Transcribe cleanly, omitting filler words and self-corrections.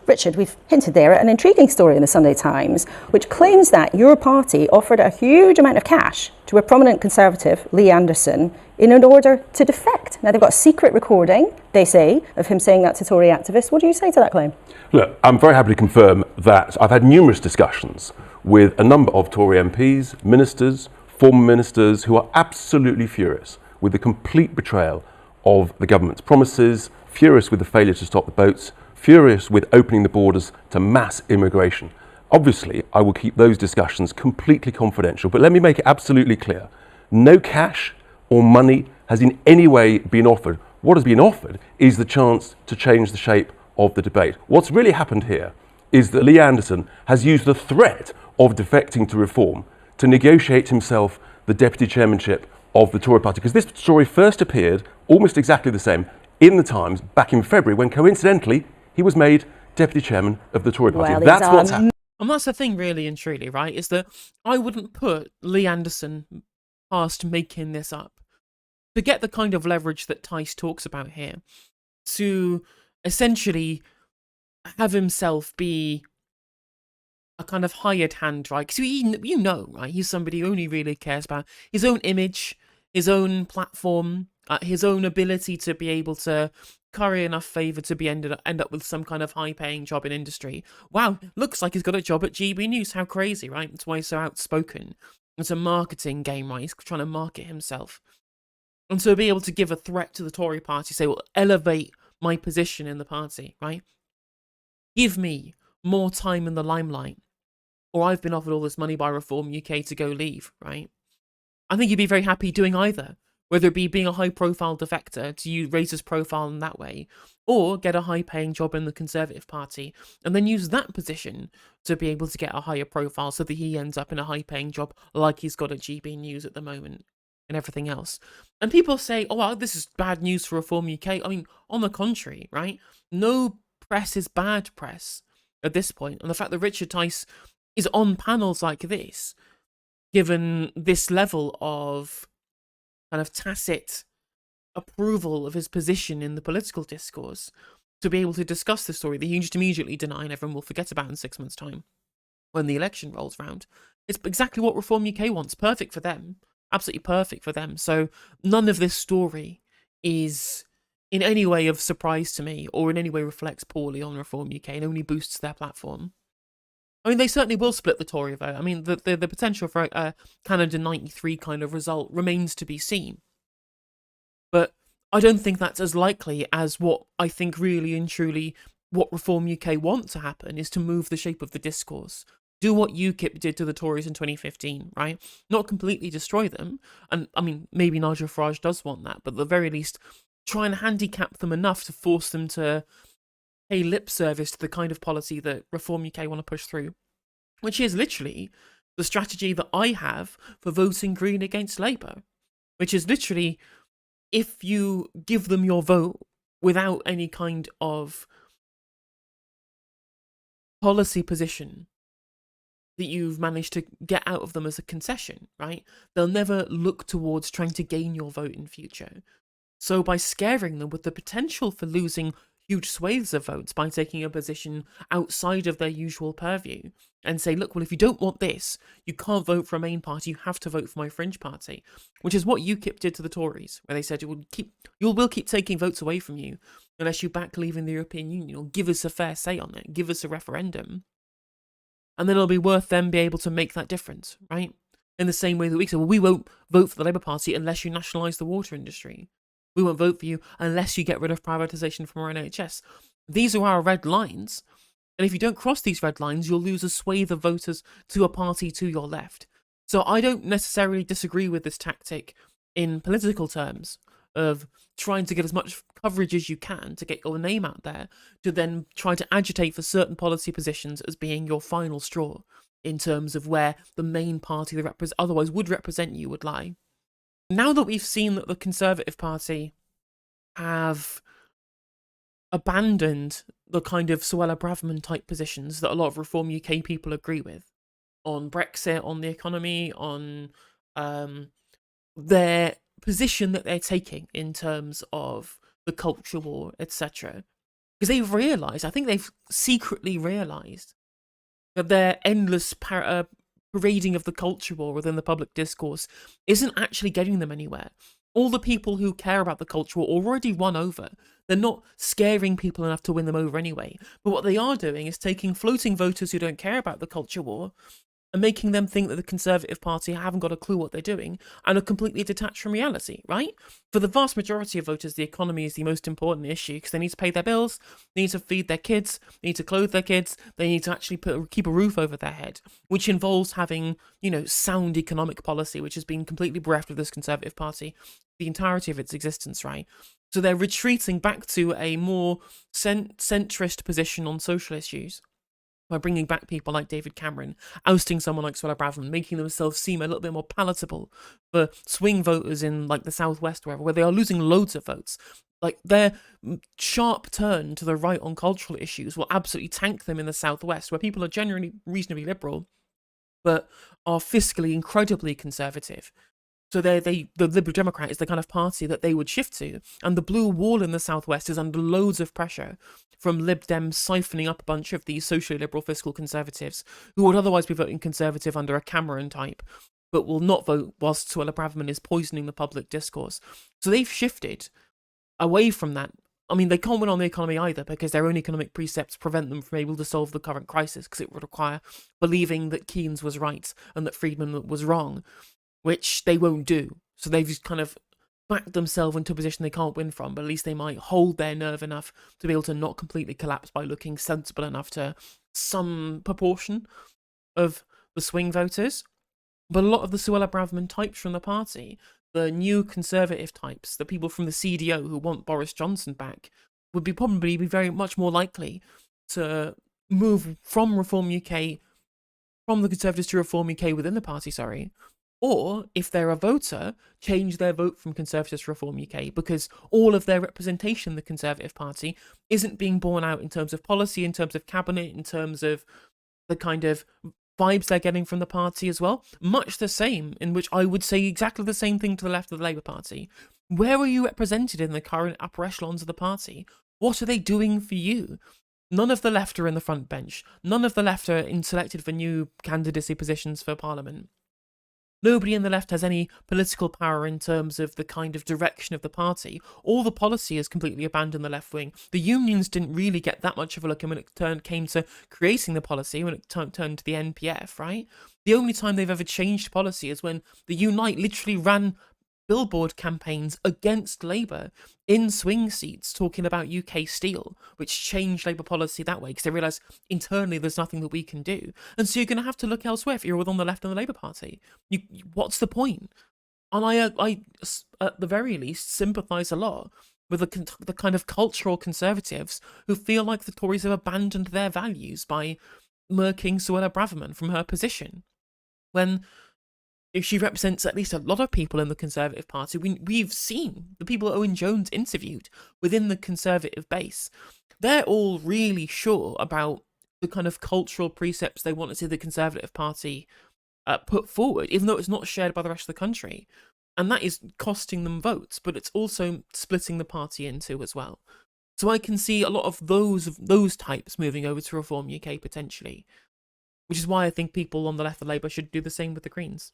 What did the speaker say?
Richard, we've hinted there at an intriguing story in the Sunday Times, which claims that your party offered a huge amount of cash to a prominent Conservative, Lee Anderson, in order to defect. Now, they've got a secret recording, they say, of him saying that to Tory activists. What do you say to that claim? Look, I'm very happy to confirm that I've had numerous discussions with a number of Tory MPs, ministers, former ministers, who are absolutely furious with the complete betrayal of the government's promises, furious with the failure to stop the boats, furious with opening the borders to mass immigration. Obviously, I will keep those discussions completely confidential, but let me make it absolutely clear. No cash or money has in any way been offered. What has been offered is the chance to change the shape of the debate. What's really happened here is that Lee Anderson has used the threat of defecting to reform to negotiate himself the deputy chairmanship of the Tory party, because this story first appeared almost exactly the same in the Times back in February, when coincidentally he was made deputy chairman of the Tory party. Well, that's what's happened. And that's the thing, really and truly, right, is that I wouldn't put Lee Anderson past making this up. To get the kind of leverage that Tice talks about here, to essentially have himself be a kind of hired hand, right? Because you know, right, he's somebody who only really cares about his own image, his own platform, his own ability to be able to curry enough favour to be end up with some kind of high-paying job in industry. Wow, looks like he's got a job at GB News. How crazy, right? That's why he's so outspoken. It's a marketing game, right? He's trying to market himself. And so be able to give a threat to the Tory party, say, well, elevate my position in the party, right? Give me more time in the limelight, or I've been offered all this money by Reform UK to go leave, right? I think you'd be very happy doing either, whether it be being a high-profile defector to raise his profile in that way, or get a high-paying job in the Conservative Party, and then use that position to be able to get a higher profile so that he ends up in a high-paying job like he's got at GB News at the moment and everything else. And people say, oh, well, this is bad news for Reform UK. I mean, on the contrary, right? No press is bad press at this point. And the fact that Richard Tice is on panels like this, given this level of kind of tacit approval of his position in the political discourse, to be able to discuss the story that he just immediately deny and everyone will forget about in 6 months' time when the election rolls round. It's exactly what Reform UK wants. Perfect for them. Absolutely perfect for them. So none of this story is in any way of surprise to me or in any way reflects poorly on Reform UK and only boosts their platform. I mean, they certainly will split the Tory vote. I mean, the potential for a Canada 93 kind of result remains to be seen. But I don't think that's as likely as what I think really and truly what Reform UK want to happen is to move the shape of the discourse. Do what UKIP did to the Tories in 2015, right? Not completely destroy them. And, I mean, maybe Nigel Farage does want that, but at the very least, try and handicap them enough to force them to pay lip service to the kind of policy that Reform UK want to push through, which is literally the strategy that I have for voting Green against Labour, which is literally, if you give them your vote without any kind of policy position that you've managed to get out of them as a concession, right? They'll never look towards trying to gain your vote in future. So by scaring them with the potential for losing huge swathes of votes by taking a position outside of their usual purview and say, look, well, if you don't want this, you can't vote for a main party, you have to vote for my fringe party, which is what UKIP did to the Tories, where they said you will keep taking votes away from you unless you back leaving the European Union or give us a fair say on it, give us a referendum. And then it'll be worth them be able to make that difference, right? In the same way that we said, well, we won't vote for the Labour Party unless you nationalise the water industry. We won't vote for you unless you get rid of privatisation from our NHS. These are our red lines. And if you don't cross these red lines, you'll lose a swathe of voters to a party to your left. So I don't necessarily disagree with this tactic in political terms of trying to get as much coverage as you can to get your name out there, to then try to agitate for certain policy positions as being your final straw in terms of where the main party that otherwise would represent you would lie. Now that we've seen that the Conservative Party have abandoned the kind of Suella Braverman type positions that a lot of Reform UK people agree with on Brexit, on the economy, on their position that they're taking in terms of the culture war, etc., Because they've realised, I think they've secretly realised, that their endless parading of the culture war within the public discourse isn't actually getting them anywhere. All the people who care about the culture war already won over. They're not scaring people enough to win them over anyway. But what they are doing is taking floating voters who don't care about the culture war and making them think that the Conservative Party haven't got a clue what they're doing and are completely detached from reality, right? For the vast majority of voters, the economy is the most important issue because they need to pay their bills, they need to feed their kids, they need to clothe their kids, they need to actually keep a roof over their head, which involves having, sound economic policy, which has been completely bereft of this Conservative Party the entirety of its existence, right? So they're retreating back to a more centrist position on social issues by bringing back people like David Cameron, ousting someone like Suella Braverman, making themselves seem a little bit more palatable for swing voters in like the southwest, where they are losing loads of votes. Like their sharp turn to the right on cultural issues will absolutely tank them in the southwest, where people are generally reasonably liberal, but are fiscally incredibly conservative. So the Liberal Democrat is the kind of party that they would shift to. And the blue wall in the southwest is under loads of pressure from Lib Dems siphoning up a bunch of these socially liberal fiscal conservatives who would otherwise be voting conservative under a Cameron type, but will not vote whilst Suella Braverman is poisoning the public discourse. So they've shifted away from that. I mean, they can't win on the economy either because their own economic precepts prevent them from able to solve the current crisis because it would require believing that Keynes was right and that Friedman was wrong, which they won't do. So they've just kind of backed themselves into a position they can't win from, but at least they might hold their nerve enough to be able to not completely collapse by looking sensible enough to some proportion of the swing voters. But a lot of the Suella Braverman types from the party, the new conservative types, the people from the CDO who want Boris Johnson back, would probably be very much more likely to move from Reform UK, from the Conservatives to Reform UK within the party, or, if they're a voter, change their vote from Conservatives to Reform UK because all of their representation in the Conservative Party isn't being borne out in terms of policy, in terms of cabinet, in terms of the kind of vibes they're getting from the party as well. Much the same, in which I would say exactly the same thing to the left of the Labour Party. Where are you represented in the current upper echelons of the party? What are they doing for you? None of the left are in the front bench. None of the left are selected for new candidacy positions for Parliament. Nobody in the left has any political power in terms of the kind of direction of the party. All the policy has completely abandoned the left wing. The unions didn't really get that much of a look when it came to creating the policy, when it turned to the NPF, right? The only time they've ever changed policy is when the Unite literally ran billboard campaigns against Labour in swing seats talking about UK steel, which changed Labour policy that way because they realised internally there's nothing that we can do. And so you're going to have to look elsewhere if you're on the left of the Labour Party. What's the point? And I at the very least, sympathise a lot with the kind of cultural conservatives who feel like the Tories have abandoned their values by murking Suella Braverman from her position. When if she represents at least a lot of people in the Conservative Party, we've seen the people Owen Jones interviewed within the Conservative base. They're all really sure about the kind of cultural precepts they want to see the Conservative Party put forward, even though it's not shared by the rest of the country. And that is costing them votes, but it's also splitting the party in two as well. So I can see a lot of those types moving over to Reform UK potentially, which is why I think people on the left of Labour should do the same with the Greens.